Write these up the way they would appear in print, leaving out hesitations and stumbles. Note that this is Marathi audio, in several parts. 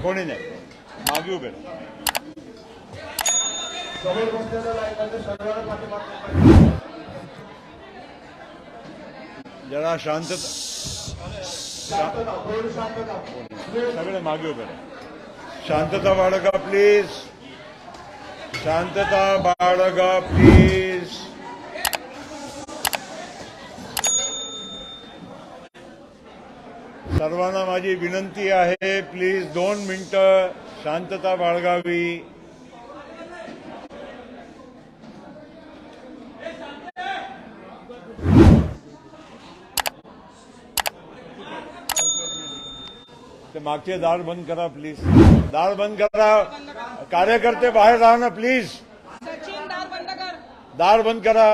कोणी नाही मागे उभे राहा. जरा शांतता सगळे मागे उभे राहा. शांतता बाळगा प्लीज. शांतता बाळगा प्लीज. सर्वांना माझी विनंती आहे, प्लीज 2 मिनिटं शांतता बाळगावी. ते मागचे दार बंद करा प्लीज. दार बंद करा. कार्यकर्ते बाहेर राहा ना प्लीज. सचिन दार बंद कर. दार बंद करा.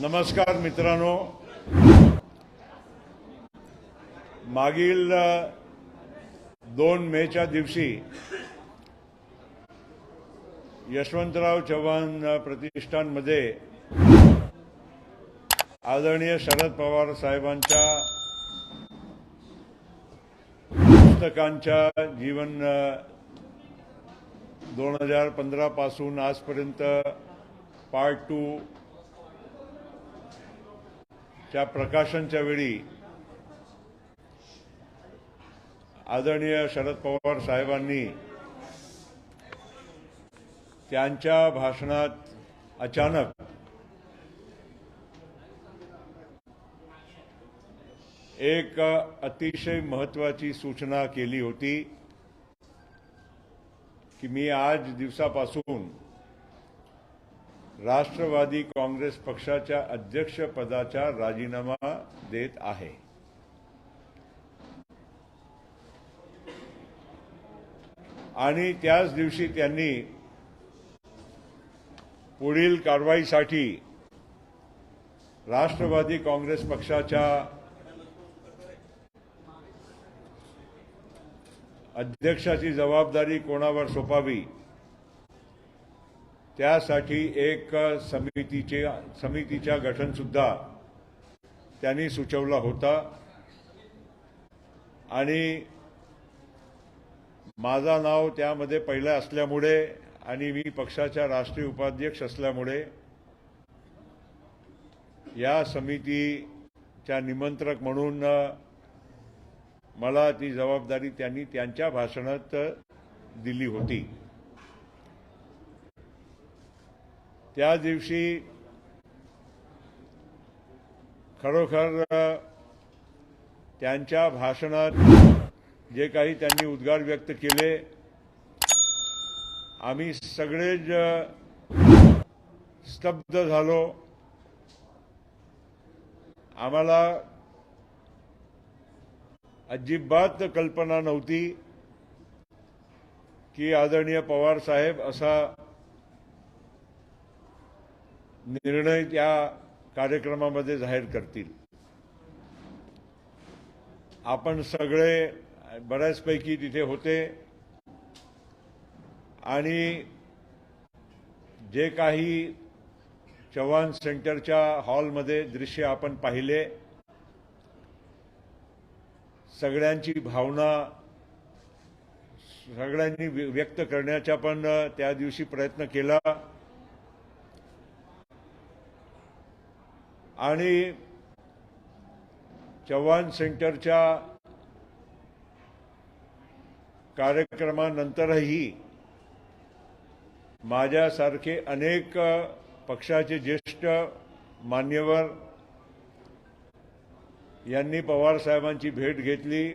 नमस्कार मित्रांनो. मागील 2 मेच्या दिवशी यशवंतराव चव्हाण प्रतिष्ठानमध्ये आदरणीय शरद पवार साहेबांच्या पुस्तकांच्या जीवन 2015 पासून आजपर्यंत पार्ट 2 च्या प्रकाशनच्या वेळी आदरणीय शरद पवार साहेबांनी त्यांच्या भाषणात अचानक एक अतिशय महत्त्वाची सूचना केली होती की मी आज दिवसापासून राष्ट्रवादी काँग्रेस पक्षाच्या अध्यक्षपदाचा राजीनामा देत आहे. आणि त्याच दिवशी त्यांनी पुढील कारवाईसाठी राष्ट्रवादी काँग्रेस पक्षाच्या अध्यक्षाची जबाबदारी कोणावर सोपावी त्यासाठी एक समितीचा गठन सुद्धा त्यांनी सुचवला होता. आणि माझा नाव त्यामध्ये पहिला असल्यामुळे आणि मी पक्षाचा राष्ट्रीय उपाध्यक्ष असल्यामुळे या समितीच्या निमंत्रक म्हणून मला ती जबाबदारी त्यांनी त्यांच्या भाषणात दिली होती. त्या दिवशी खरोखर त्यांच्या भाषणात जे काही त्यांनी उद्गार व्यक्त केले, आम्ही सगळेच स्तब्ध झालो. आम्हाला अजिबात कल्पना नव्हती की आदरणीय पवार साहेब असा निर्णय त्या कार्यक्रमामध्ये जाहीर करतील. आपण सगळे बऱ्याचपैकी तिथे होते आणि जे काही चव्हाण सेंटरच्या हॉलमध्ये दृश्य आपण पाहिले, सगळ्यांची भावना सगळ्यांनी व्यक्त करण्याचा पण त्या दिवशी प्रयत्न केला. आणि चव्हाण सेंटरच्या कार्यक्रमानंतरही माझ्यासारखे अनेक पक्षाचे ज्येष्ठ मान्यवर यांनी पवार साहेबांची भेट घेतली.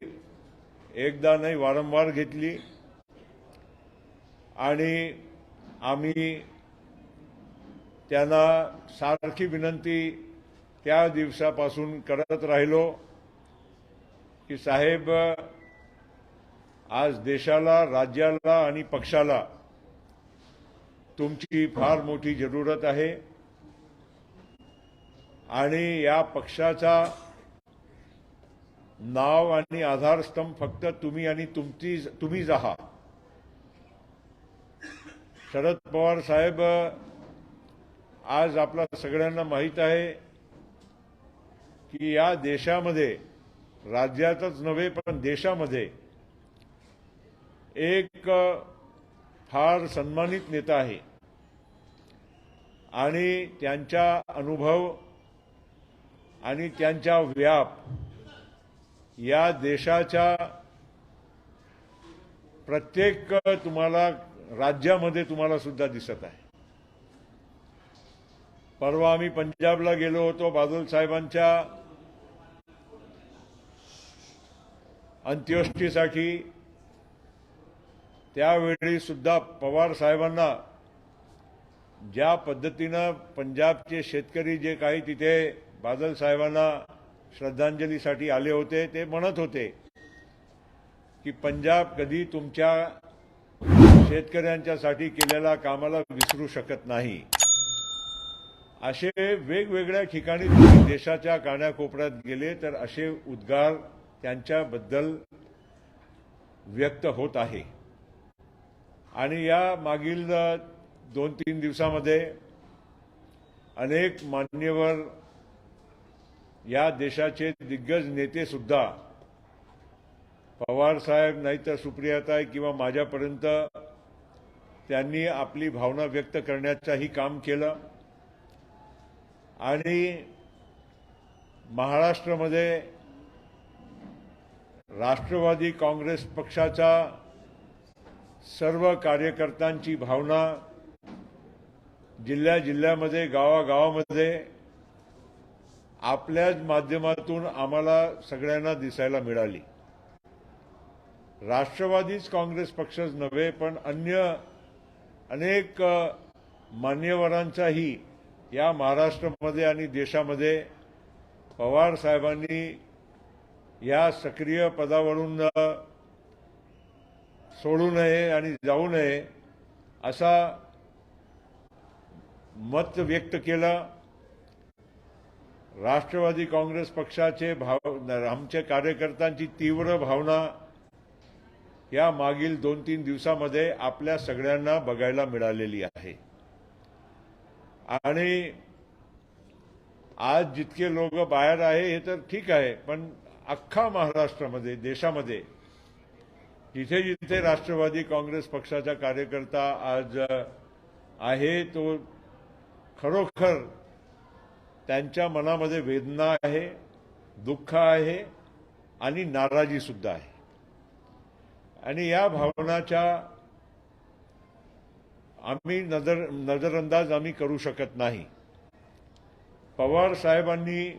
एकदा नाही, वारंवार घेतली. आणि आम्ही त्यांना सारखी विनंती त्या दिवसापासून करत राहिलो की साहेब, आज देशाला, राज्याला आणि पक्षाला तुमची फार मोठी जरूरत आहे. आणि या पक्षाचा नाव आणि आधारस्तंभ फक्त तुम्ही आणि तुम्हीच आहात. शरद पवार साहेब, आज आपल्या सगळ्यांना माहीत आहे की या देशामध्ये, राज्यातच नव्हे पण देशामध्ये एक फार सन्मानित नेता आहे आणि त्यांचा अनुभव आणि त्यांचा व्याप या देशाच्या प्रत्येक तुम्हाला राज्यामध्ये तुम्हाला सुद्धा दिसत आहे. परवा आम्ही पंजाबला गेलो होतो बादल साहेबांच्या अंत्येष्टीसाठी. त्यावेळी सुद्धा पवार साहेबांना ज्या पद्धतीनं पंजाबचे शेतकरी जे काही तिथे बादल साहेबांना श्रद्धांजलीसाठी आले होते ते म्हणत होते की पंजाब कधी तुमच्या शेतकऱ्यांच्यासाठी केलेल्या कामाला विसरू शकत नाही. असे वेगवेगळ्या ठिकाणी तुम्ही देशाच्या कानाकोपऱ्यात गेले तर असे उद्गार त्यांच्याबद्दल व्यक्त होत आहे. आणि या मागील 2-3 दिवसामध्ये अनेक मान्यवर या देशाचे दिग्गज नेते सुद्धा पवार साहेब नाहीतर सुप्रियाताई किंवा माझ्यापर्यंत त्यांनी आपली भावना व्यक्त करण्याचंही काम केलं. आणि महाराष्ट्रामध्ये राष्ट्रवादी काँग्रेस पक्षाच्या सर्व कार्यकर्त्यांची भावना जिल्ह्यामध्ये गावागावामध्ये आपल्याच माध्यमातून आम्हाला सगळ्यांना दिसायला मिळाली. राष्ट्रवादीच काँग्रेस पक्षच नव्हे पण अन्य अनेक मान्यवरांचाही या महाराष्ट्रामध्ये आणि देशामध्ये पवार साहेबांनी या सक्रिय पदावरून सोडू नये आणि जाऊ नये असा मत व्यक्त केलं. राष्ट्रवादी काँग्रेस पक्षाचे आमच्या कार्यकर्त्यांची तीव्र भावना या मागील 2-3 दिवसामध्ये आपल्या सगळ्यांना बघायला मिळालेली आहे. आणि आज जितके लोक बाहेर आहे हे तर ठीक आहे, पण अख्खा महाराष्ट्रामध्ये देशामध्ये जिथे जिथे राष्ट्रवादी काँग्रेस पक्षाचा कार्यकर्ता आज आहे तो खरोखर त्यांच्या मनामध्ये वेदना आहे, दुःख आहे आणि नाराजी सुद्धा आहे. आणि या भावनाच्या आम्ही नजरअंदाज आम्ही करू शकत नाही. पवार साहेबांनी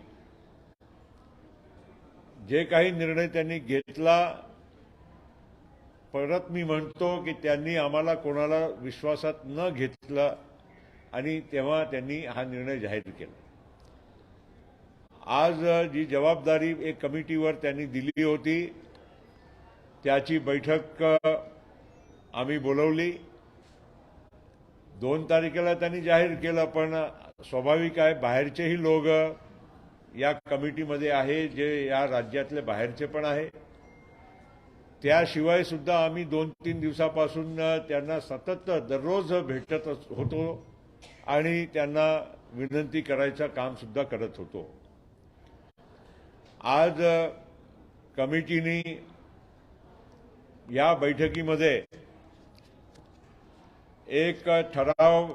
जे काही निर्णय त्यांनी घेतला, परत मी म्हणतो की त्यांनी आम्हाला कोणाला विश्वासात न घेतलं आणि तेव्हा त्यांनी हा निर्णय जाहीर केला. आज जी जबाबदारी एक कमिटीवर त्यांनी दिली होती त्याची बैठक आम्ही बोलवली. 2 तारखेला त्यांनी जाहीर केलं, पण स्वाभाविक आहे बाहेरचेही लोक या कमिटीमध्ये आहे जे या राज्यातले बाहेरचे पण आहे. त्याशिवाय सुद्धा आम्ही 2-3 दिवसापासून त्यांना सतत दररोज भेटत होतो आणि त्यांना विनंती करायचं काम सुद्धा करत होतो. आज कमिटीने या बैठकीमध्ये एक ठराव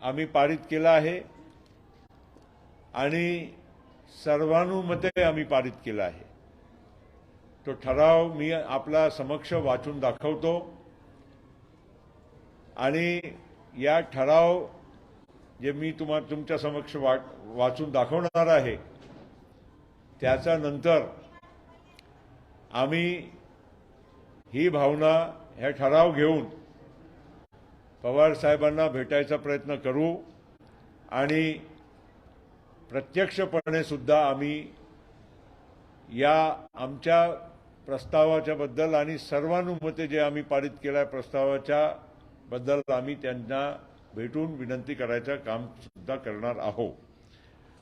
आम्ही पारित केला आहे आणि सर्वानुमते आम्ही पारित केला आहे. तो ठराव मी आपल्या समक्ष वाचून दाखवतो आणि या ठराव जे मी तुमच्या समक्ष वाचून दाखवणार आहे त्याच्या नंतर आम्ही ही भावना हे ठराव घेऊन पवार साहेबांना भेटायचा प्रयत्न करू आणि प्रत्यक्षपणे सुद्धा आम्ही या आमच्या प्रस्तावाच्या बद्दल आणि सर्वानुमते जे आम्ही पारित केल्या प्रस्तावाच्या बद्दल आम्ही त्यांना भेटून विनंती करायचं काम सुद्धा करणार आहोत.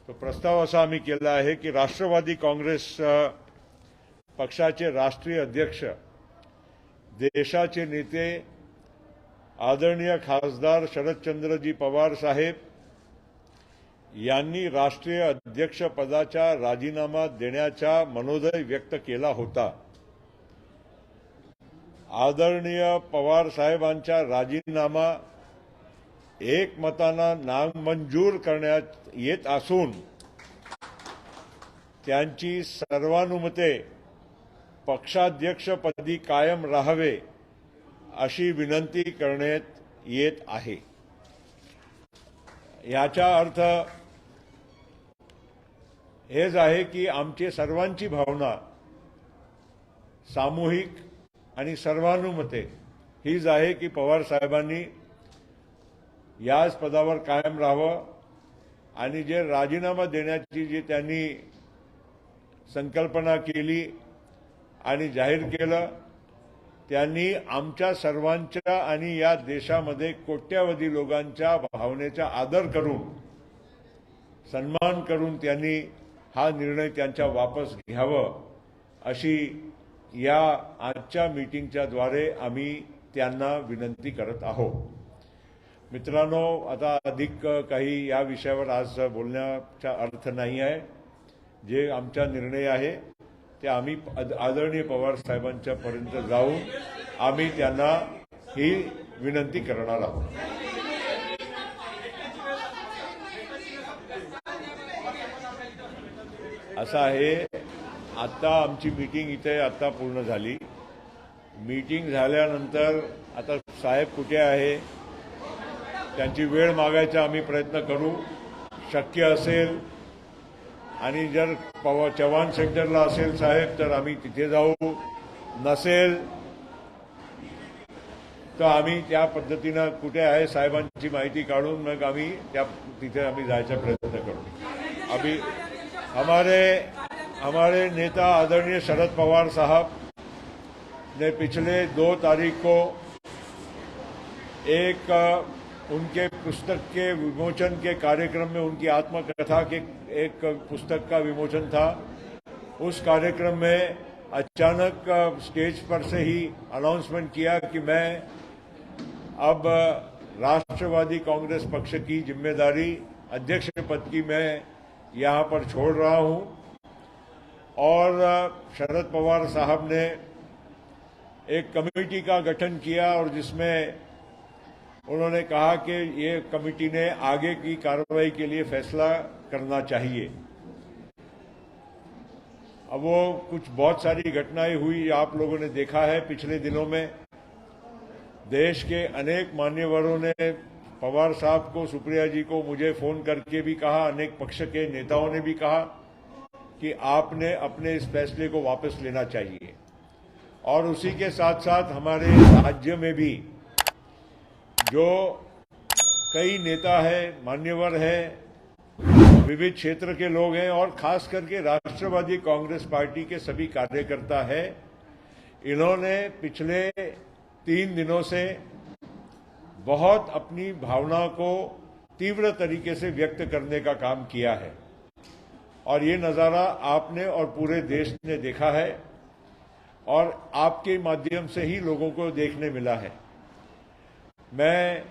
तो प्रस्ताव असा आम्ही केला आहे की राष्ट्रवादी काँग्रेस पक्षाचे राष्ट्रीय अध्यक्ष देशाचे नेते आदरणीय खासदार शरदचंद्रजी पवार साहेब यांनी राष्ट्रीय अध्यक्ष पदाचा राजीनामा देण्याचा मनोदय व्यक्त केला होता. आदरणीय पवार साहेबांचा राजीनामा एकमतानं नामंजूर करण्यात येत असून त्यांची सर्वानुमते पक्षाध्यक्षपदी कायम राहावे अशी विनंती करण्यात येत आहे. याचा अर्थ हेच आहे की आमची सर्वांची भावना सामूहिक आणि सर्वानुमते हीच आहे की पवार साहेबांनी याच पदावर कायम राहावं आणि जे राजीनामा देण्याची जी त्यांनी संकल्पना केली आणि जाहीर केलं त्यांनी आमच्या सर्वांच्या आणि या देशामध्ये कोट्यावधी लोकांच्या भावनेचा आदर करून सन्मान करून त्यांनी हा निर्णय त्यांच्या वापस घ्यावं अशी या आजच्या मीटिंगच्या द्वारे आम्ही त्यांना विनंती करत आहोत. मित्रांनो, आता अधिक काही या विषयावर आज बोलण्याचा अर्थ नाही आहे. जे आमचा निर्णय आहे ते आम्ही आदरणीय पवार साहेबांच्या पर्यंत जाऊन आम्ही त्यांना ही विनंती करणार आहोत. असं आहे, आता आमची मीटिंग इथे आता पूर्ण झाली. मीटिंग झाल्यानंतर आता साहेब कुठे आहे त्यांची वेळ मागायचा आम्ही प्रयत्न करू. शक्य असेल आणि जर चव्हाण सेंटरला असेल साहेब तर आम्ही तिथे जाऊ. नसेल तर आम्ही त्या पद्धतीनं कुठे आहे साहेबांची माहिती काढून मग आम्ही तिथे आम्ही जायचा प्रयत्न करू. अभी हमारे नेता आदरणीय शरद पवार साहब ने पिछले 2 तारीख को एक उनके पुस्तक के विमोचन के कार्यक्रम में उनकी आत्मकथा के एक पुस्तक का विमोचन था. उस कार्यक्रम में अचानक स्टेज पर से ही अनाउंसमेंट किया कि मैं अब राष्ट्रवादी कांग्रेस पक्ष की जिम्मेदारी अध्यक्ष पद की मैं यहाँ पर छोड़ रहा हूँ. और शरद पवार साहब ने एक कमेटी का गठन किया और जिसमें उन्होंने कहा कि ये कमेटी ने आगे की कार्रवाई के लिए फैसला करना चाहिए. अब वो कुछ बहुत सारी घटनाएं हुई आप लोगों ने देखा है पिछले दिनों में. देश के अनेक मान्यवरों ने पवार साहब को, सुप्रिया जी को मुझे फोन करके भी कहा, अनेक पक्ष के नेताओं ने भी कहा कि आपने अपने इस फैसले को वापस लेना चाहिए. और उसी के साथ साथ हमारे राज्य में भी जो कई नेता है, मान्यवर है, विविध क्षेत्र के लोग हैं और खास करके राष्ट्रवादी कांग्रेस पार्टी के सभी कार्यकर्ता है, इन्होंने पिछले 3 दिनों से बहुत अपनी भावना को तीव्र तरीके से व्यक्त करने का काम किया है. और ये नज़ारा आपने और पूरे देश ने देखा है और आपके माध्यम से ही लोगों को देखने मिला है. मैं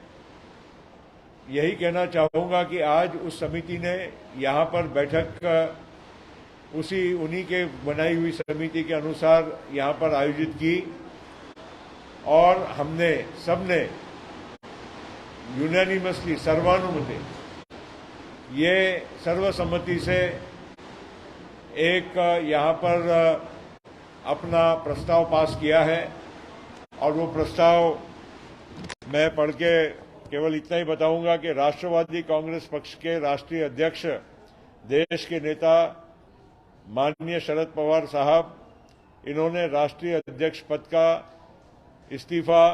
यही कहना चाहूँगा कि आज उस समिति ने यहाँ पर बैठक उन्हीं के बनाई हुई समिति के अनुसार यहाँ पर आयोजित की और हमने सबने यूनानिमसली, सर्वानुमते, ये सर्वसम्मति से एक यहाँ पर अपना प्रस्ताव पास किया है. और वो प्रस्ताव मैं पढ़ के केवल इतना ही बताऊंगा कि राष्ट्रवादी कांग्रेस पक्ष के राष्ट्रीय अध्यक्ष, देश के नेता माननीय शरद पवार साहब, इन्होंने राष्ट्रीय अध्यक्ष पद का इस्तीफा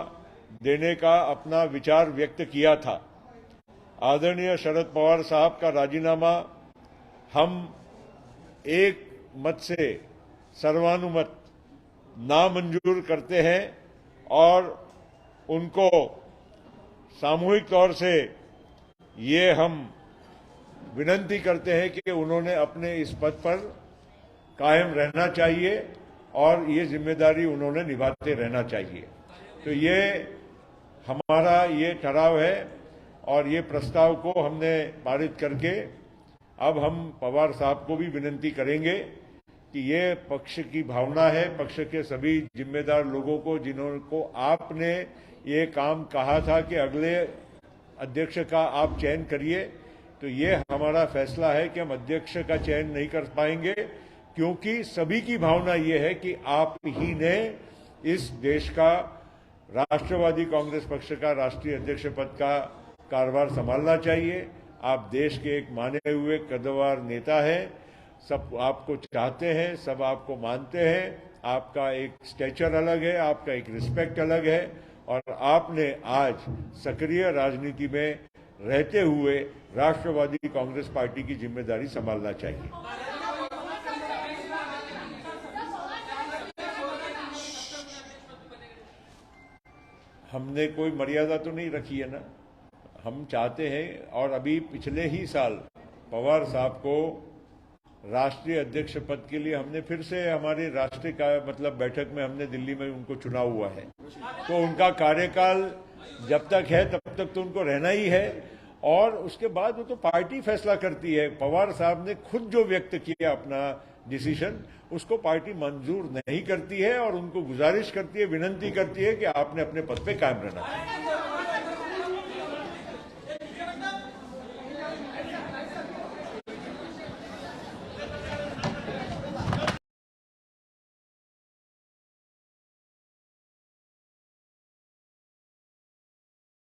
देने का अपना विचार व्यक्त किया था. आदरणीय शरद पवार साहब का राजीनामा हम एक मत से सर्वानुमत नामंजूर करते हैं और उनको सामूहिक तौर से ये हम विनंती करते हैं कि उन्होंने अपने इस पद पर कायम रहना चाहिए और ये जिम्मेदारी उन्होंने निभाते रहना चाहिए. तो ये हमारा ये ठहराव है और ये प्रस्ताव को हमने पारित करके अब हम पवार साहब को भी विनती करेंगे कि ये पक्ष की भावना है, पक्ष के सभी जिम्मेदार लोगों को जिनको आपने ये काम कहा था कि अगले अध्यक्ष का आप चयन करिए, तो ये हमारा फैसला है कि हम अध्यक्ष का चयन नहीं कर पाएंगे, क्योंकि सभी की भावना ये है कि आप ही ने इस देश का राष्ट्रवादी कांग्रेस पक्ष का राष्ट्रीय अध्यक्ष पद का कारभार संभालना चाहिए। आप देश के एक माने हुए कद्दावर नेता हैं, सब आपको चाहते हैं, सब आपको मानते हैं, आपका एक स्टेचर अलग है, आपका एक रिस्पेक्ट अलग है, और आपने आज सक्रिय राजनीति में रहते हुए राष्ट्रवादी कांग्रेस पार्टी की जिम्मेदारी संभालना चाहिए। हमने कोई मर्यादा तो नहीं रखी है ना। हम चाहते हैं, और अभी पिछले ही साल पवार साहब को राष्ट्रीय अध्यक्ष पद के लिए हमने फिर से हमारे राष्ट्रीय का मतलब बैठक में हमने दिल्ली में उनको चुना हुआ है, तो उनका कार्यकाल जब तक है तब तक तो उनको रहना ही है, और उसके बाद वो तो पार्टी फैसला करती है। पवार साहब ने खुद जो व्यक्त किया अपना डिसीजन, उसको पार्टी मंजूर नहीं करती है और उनको गुजारिश करती है, विनती करती है कि आपने अपने पद पे कायम रहना चाहिए।